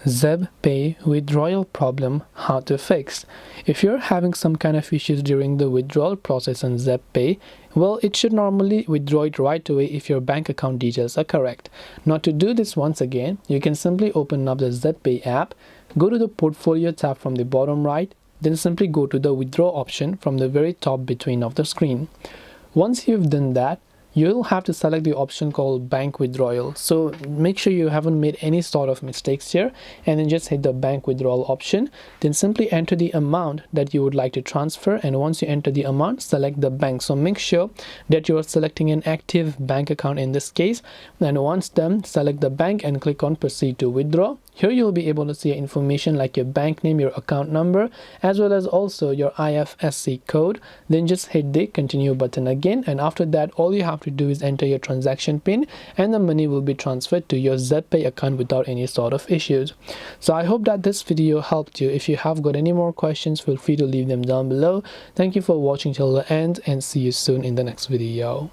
ZebPay withdrawal problem, how to fix. If you're having some kind of issues during the withdrawal process on ZebPay, well, it should normally withdraw it right away if your bank account details are correct. Now to do this once again, you can simply open up the ZebPay app, go to the portfolio tab from the bottom right, then simply go to the withdraw option from the very top between of the screen. Once you've done that, you'll have to select the option called bank withdrawal. So make sure you haven't made any sort of mistakes here, and then just hit the bank withdrawal option. Then simply enter the amount that you would like to transfer, and once you enter the amount, select the bank. So make sure that you're selecting an active bank account in this case, and once done, select the bank and click on proceed to withdraw. Here you'll be able to see information like your bank name, your account number, as well as also your IFSC code. Then just hit the continue button again, and after that all you have to do is enter your transaction pin and the money will be transferred to your ZebPay account without any sort of issues. So I hope that this video helped you. If you have got any more questions, feel free to leave them down below. Thank you for watching till the end, and see you soon in the next video.